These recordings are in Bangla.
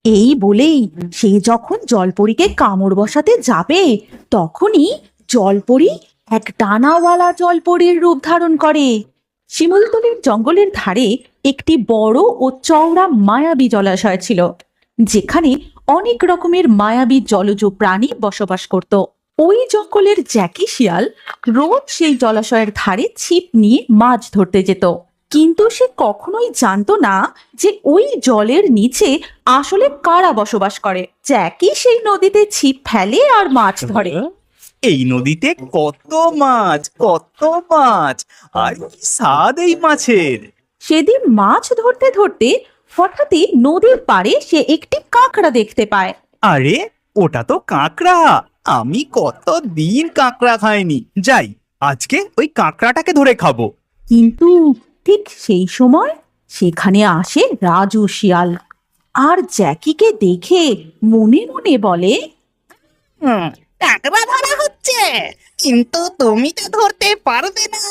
এই বলেই সে যখন জলপরীকে কামড় বসাতে যাবে তখনই জলপরী এক ডানাওয়ালা জলপরীর রূপ ধারণ করে। শিমুলতলির জঙ্গলের ধারে একটি বড় ও চওড়া মায়াবী জলাশয় ছিল, যেখানে অনেক রকমের মায়াবী জলজ প্রাণী বসবাস করত। ওই জঙ্গলের জ্যাকি শিয়াল রোজ সেই জলাশয়ের ধারে ছিপ নিয়ে মাছ ধরতে যেত, কিন্তু সে কখনোই জানতো না যে ওই জলের নিচে আসলে কারা বসবাস করে। জ্যাকি সেই নদীতে ছিপ ফেলে আর মাছ ধরে। এই নদীতে কত মাছ, কত মাছ! আর কি স্বাদ এই মাছের! সেদিন মাছ ধরতে ধরতে হঠাৎই নদীর পাড়ে সে একটি কাঁকড়া দেখতে পায়। আরে, ওটা তো কাঁকড়া! আমি কতদিন কাঁকড়া খাইনি। যাই, আজকে ওই কাঁকড়াটাকে ধরে খাবো। কিন্তু ঠিক সেই সময় সেখানে আসে রাজু শিয়াল, আর জ্যাকিকে দেখে মনে মনে বলে, কাঁকড়া ধরা হচ্ছে, কিন্তু তুমি তো ধরতে পারবে না,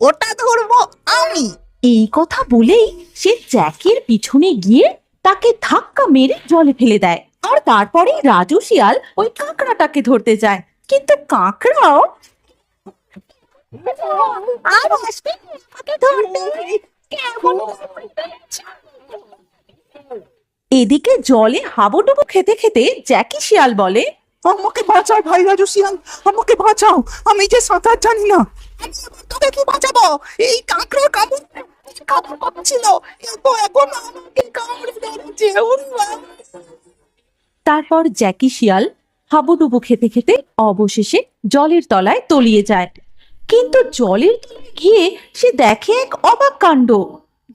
ওটা ধরবো আমি। এই কথা বলেই সে জ্যাকির পিছনে গিয়ে তাকে ধাক্কা মেরে জলে ফেলে দেয়। আর তারপরে রাজু শিয়াল ওই কাঁকড়াটাকে ধরতে যায়, কিন্তু কাঁকড়াও আর আসবে আমাকে ধরতে, কেমন করছে? এদিকে জলে হাবুডুবু খেতে খেতে জ্যাকি শিয়াল বলে, আমাকে বাঁচাও ভাই রাজু শিয়াল, আমাকে বাঁচাও, আমি যে সাঁতার জানি না। আমি আবার তোকে কি বাঁচাবো? এই কাঁকড়া কামড় করছিল, এখন আমাকে কামড়ে ধরেছে। ওরে বাবা! তারপর জ্যাকি শিয়াল হাবুডুবু খেতে খেতে অবশেষে জলের তলায় তলিয়ে যায়। কিন্তু জলের তলায় গিয়ে সে দেখে এক অবাক কাণ্ড।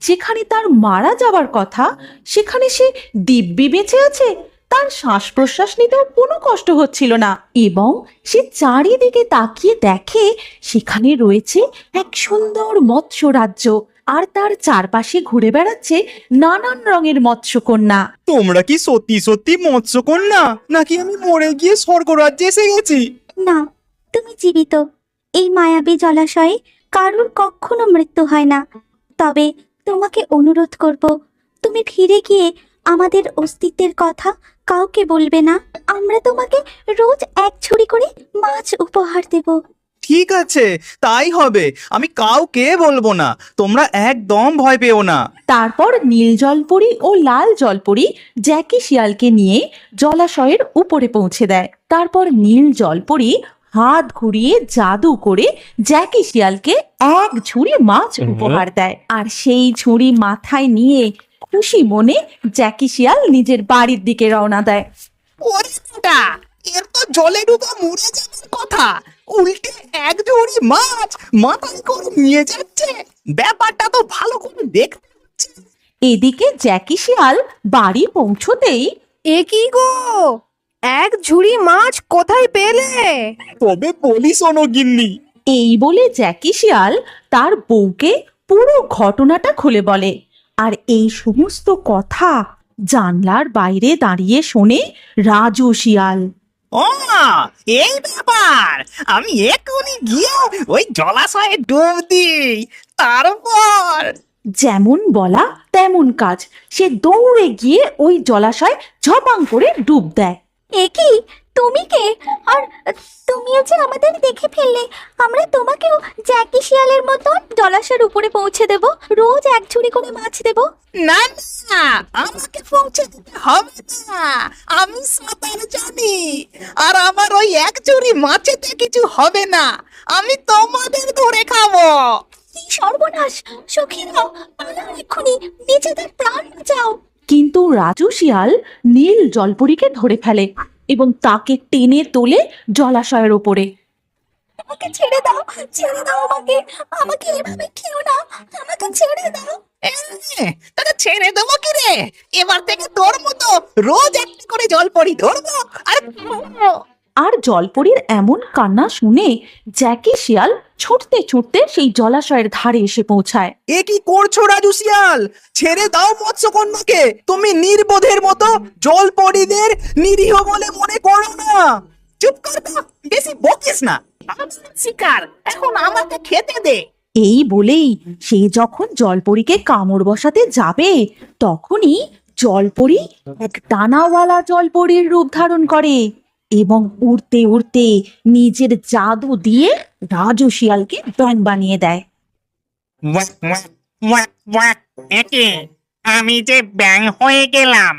যেখানে তার মারা যাওয়ার কথা সেখানে সে দিব্যি বেঁচে আছে। তার শ্বাস প্রশ্বাস নিতেও কোনো কষ্ট হচ্ছিল না, এবং সে চারিদিকে তাকিয়ে দেখে সেখানে রয়েছে এক সুন্দর মৎস্য রাজ্য, আর তার চারপাশে ঘুরে বেড়াচ্ছে নানান রঙের মৎস্যকন্যা। তোমরা কি সত্যি সত্যি মৎস্যকন্যা, নাকি আমি মরে গিয়ে স্বর্গরাজ্যে এসে গেছি? না, তুমি জীবিত। এই মায়াবী জলাশয়ে কারুর কখনো মৃত্যু হয় না। তবে তোমাকে অনুরোধ করব, তুমি ফিরে গিয়ে আমাদের অস্তিত্বের কথা কাউকে বলবে না। আমরা তোমাকে রোজ এক ঝুড়ি করে মাছ উপহার দেব। ঠিক আছে, তাই হবে। আমি কাউকে বলবো না, তোমরা একদম ভয় পেও না। তারপর নীল জলপরি ও লাল জলপরি জ্যাকি শিয়ালকে নিয়ে জলাশয়ের উপরে পৌঁছে দেয়। তারপর নীল জলপরি হাত ঘুরিয়ে জাদু করে জ্যাকি শিয়ালকে এক ঝুড়ি মাছ উপহার দেয়, আর সেই ঝুড়ি মাথায় নিয়ে খুশি মনে জ্যাকি শিয়াল নিজের বাড়ির দিকে রওনা দেয়। ওরে বেটা, এর তো জলে ডুবে মরে যাওয়ার কথা, উল্টে এক ঝুড়ি মাছ মাথায় করে নিয়ে যাচ্ছে। ব্যাপারটা তো ভালো করে দেখতে হচ্ছে। এদিকে জ্যাকি শিয়াল বাড়ি পৌঁছতেই, এ কি গো, এক ঝুড়ি মাছ কোথায় পেলে? তবে বলি শোনো গিন্নি। এই বলে জ্যাকি শিয়াল তার বউকে পুরো ঘটনাটা খুলে বলে। আর এই সমস্ত কথা জানলার বাইরে দাঁড়িয়ে শোনে রাজু শিয়াল। ও, এই ব্যাপার! আমি এক্ষুনি গিয়ে ওই জলাশয়ে ডুব দিই, তারপর যেমন বলা তেমন কাজ, সে দৌড়ে গিয়ে ওই জলাশয় ঝপাং করে ডুব দেয়। এ কি, তুমি কে? আর তুমিও যে আমাদের দেখে ফেললে। আমরা তোমাকেও জ্যাকি শিয়ালের মতন জলাশয়ের উপরে পৌঁছে দেব, রোজ এক ঝুড়ি করে মাছ দেব। না না, আমাকে পৌঁছে দিতে হবে না। আমি সাঁতার জানি, আর আমার ওই এক চুরি মাছেতে কিছু হবে না। আমি তোমাদের ধরে খাবো। এই সর্বনাশ! সখীরাও, পালাও এক্ষুনি, নিজেদের প্রাণ বাঁচাও। কিন্তু রাজু শিয়াল নীল জলপরীকে ধরে ফেলে এবং তাকে টেনে তোলে জলাশয়ের ওপরে। আমাকে ছেড়ে দাও, ছেড়ে দাও আমাকে। আমাকে এভাবে খেও না, আমাকে ছেড়ে দাও। তাকে ছেড়ে দেবো কি রে? এবার থেকে তোর মতো রোজ একটা করে জল পড়ি ধরবো আর খাবো। আর জলপরীর এমন কান্না শুনে জ্যাকি শিয়াল ছুটতে ছুটতে সেই জলাশয়ের ধারে এসে পৌঁছায়। এ কি করছো রাজু শিয়াল? ছেড়ে দাও মৎস্যকন্যাকে। তুমি নির্বোধের মতো জলপরীদের নিরীহ বলে মনে করো না। চুপ কর তো, বেশি বকিস না। আমার শিকার, এখন আমাকে খেতে দে। এই বলেই সে যখন জলপরীকে কামড় বসাতে যাবে তখনই জলপরি এক ডানাওয়ালা জলপরির রূপ ধারণ করে এবং উড়তে উড়তে নিজের জাদু দিয়ে রাজু শিয়ালকে ব্যাঙ বানিয়ে দেয়। ওয়াক ওয়াক ওয়াক ওয়াক, একে আমি যে ব্যাং হয়ে গেলাম,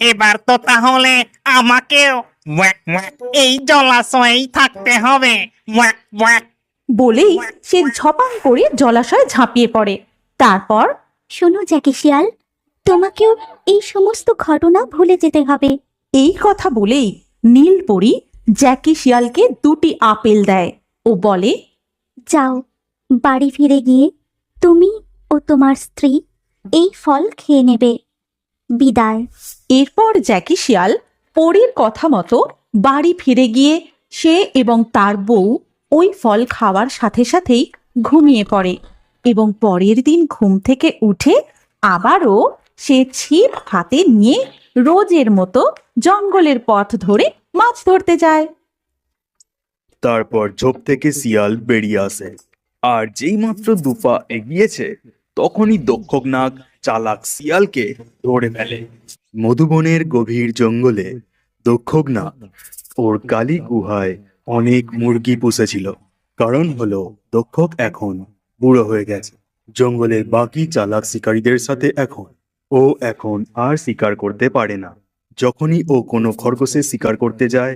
এবার তো তাহলে আমাকেও ওয়াক ওয়াক এই জলাশয়েই থাকতে হবে। Walk walk. বলেই সে ঝপাং করে জলাশয়ে ঝাঁপিয়ে পড়ে। তারপর শোনো জ্যাকি শিয়াল, তোমাকেও এই সমস্ত ঘটনা ভুলে যেতে হবে। এই কথা বলেই নীলপরি জ্যাকি শিয়ালকে 2টি আপেল দেয় ও বলে, যাও, বাড়ি ফিরে গিয়ে তুমি ও তোমার স্ত্রী এই ফল খেয়ে নেবে। বিদায়। এরপর জ্যাকি শিয়াল পরীর কথা মতো বাড়ি ফিরে গিয়ে সে এবং তার বউ ওই ফল খাওয়ার সাথে সাথেই ঘুমিয়ে পড়ে এবং পরের দিন ঘুম থেকে উঠে আবারও সে ছিপ হাতে নিয়ে রোজের মতো জঙ্গলের পথ ধরে মাছ ধরতে যায়। তারপর ঝোপ থেকে শিয়াল বেরিয়ে আসে, আর যেই মাত্র দুপা এগিয়েছে তখনই দক্ষক নাগ চালাক শিয়ালকে ধরে ফেলে। মধুবনের গভীর জঙ্গলে দক্ষক নাগ ওর কালী গুহায় অনেক মুরগি পুষেছিল। কারণ হলো দক্ষক এখন বুড়ো হয়ে গেছে। জঙ্গলের বাকি চালাক শিকারীদের সাথে ও এখন আর শিকার করতে পারে না। যখনই ও কোনো খরগোশের শিকার করতে যায়,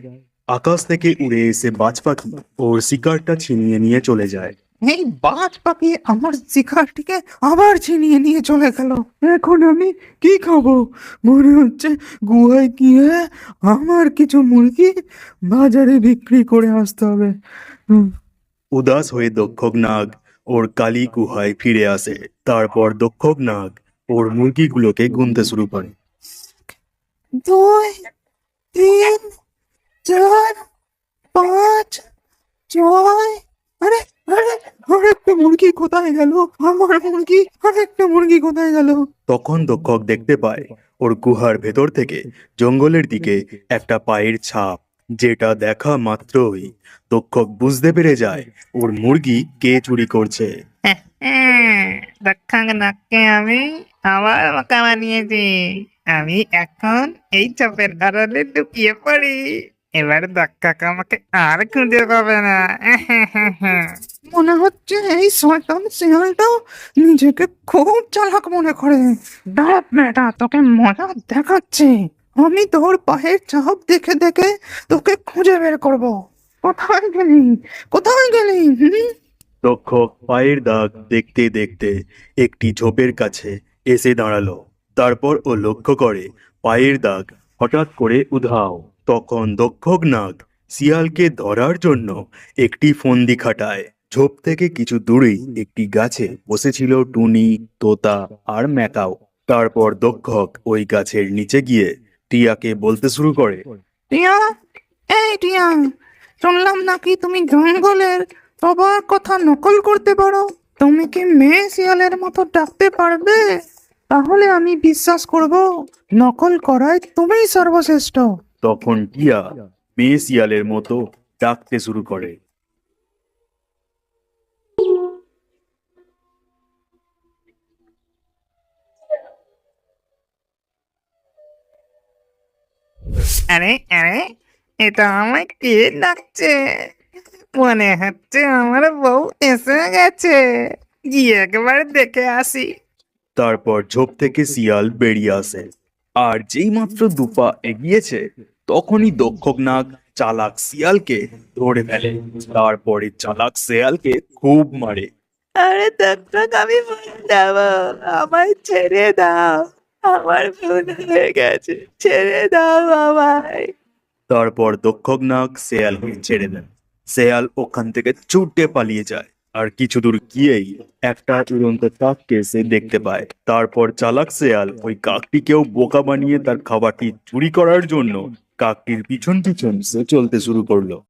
আকাশ থেকে উড়ে এসে বাজ পাখি ওর শিকারটা ছিনিয়ে নিয়ে চলে যায়। এই বাজ পাখি আমার শিকারটিকে আবার ছিনিয়ে নিয়ে চলে গেল। এখন আমি কি খাবো? মনে হচ্ছে গুহায় গিয়ে আমার কিছু মুরগি বাজারে বিক্রি করে আসতে হবে। উদাস হয়ে দক্ষক নাগ ওর কালী গুহায় ফিরে আসে। তারপর দক্ষক নাগ ওর মুরগিগুলোকে গুনতে শুরু করে। 2, 3, 4, 5, 6। আরে আরে, আরেকটা মুরগি কোথায় গেল? আমার মুরগি, আরেকটা মুরগি কোথায় গেল? তখন দক্ষক দেখতে পায় ওর গুহার ভেতর থেকে জঙ্গলের দিকে একটা পায়ের ছাপ, যেটা দেখা মাত্রই দক্ষক বুঝতে পেরে যায় ওর মুরগি কে চুরি করছে। দক্ষাং নাককে আমি আবার বোকা বানিয়েছি। আমি এখন এই চাপের আড়ালে লুকিয়ে পড়ি। এবার দক্ষাকে আমাকে আর খুঁজে পাবে না। মনে হচ্ছে এই শয়তান শিয়ালটা নিজেকে খুব চালাক মনে করে। দাঁড়া বেটা, তোকে মজা দেখাচ্ছি। আমি তোর পায়ের ছাপ দেখে দেখে তোকে খুঁজে বের করব। কোথায় গেলি? কোথায় গেলি? তক্ষক পায়ের দাগ দেখতে দেখতে একটি ঝোপের কাছে এসে দাঁড়ালো। তারপর ও লক্ষ্য করে পায়ের দাগ হঠাৎ করে উধাও। তখন দক্ষক নাগ শিয়ালকে ধরার জন্য একটি ফন্দি খাটায়। ঝোপ থেকে কিছু দূরেই একটি গাছে বসেছিল টুনি, তোতা আর ম্যাকাও। তারপর দক্ষক ওই গাছের নিচে গিয়ে টিয়াকে বলতে শুরু করে, টিয়া, এই টিয়া, শুনলাম নাকি তুমি জঙ্গলের সবার কথা নকল করতে পারো। তুমি কি মেয়ে শিয়ালের মতো ডাকতে পারবে? তাহলে আমি বিশ্বাস করব নকল করায় তুমিই সর্বশ্রেষ্ঠ। তখন টিয়া মেয়ে শিয়ালের মতো ডাকতে শুরু করে। আরে আরে, এটা আমায় কে ডাকছে? মনে হচ্ছে আমার বউ এসে গেছে। গিয়ে একবার দেখে আসি। তারপর ঝোপ থেকে শিয়াল বেরিয়ে আসে, আর যেই মাত্র দুপা এগিয়েছে তখনই দক্ষক নাগ চালাক শিয়ালকে ধরে ফেলে। তারপরে চালাক শিয়ালকে খুব মারে। আরে দক্ষক, আমি মরে যাবো, আমায় ছেড়ে দাও। আমার ভুল হয়ে গেছে, ছেড়ে দাও আমায়। তারপর দক্ষক নাগ শেয়ালকে ছেড়ে দেন। শেয়াল ওখান থেকে ছুটে পালিয়ে যায়, আর কিছু দূর গিয়েই একটা উড়ন্ত কাককে সে দেখতে পায়। তারপর চালাক শেয়াল ওই কাকটিকেও বোকা বানিয়ে তার খাবারটি চুরি করার জন্য কাকটির পিছন পিছন সে চলতে শুরু করলো।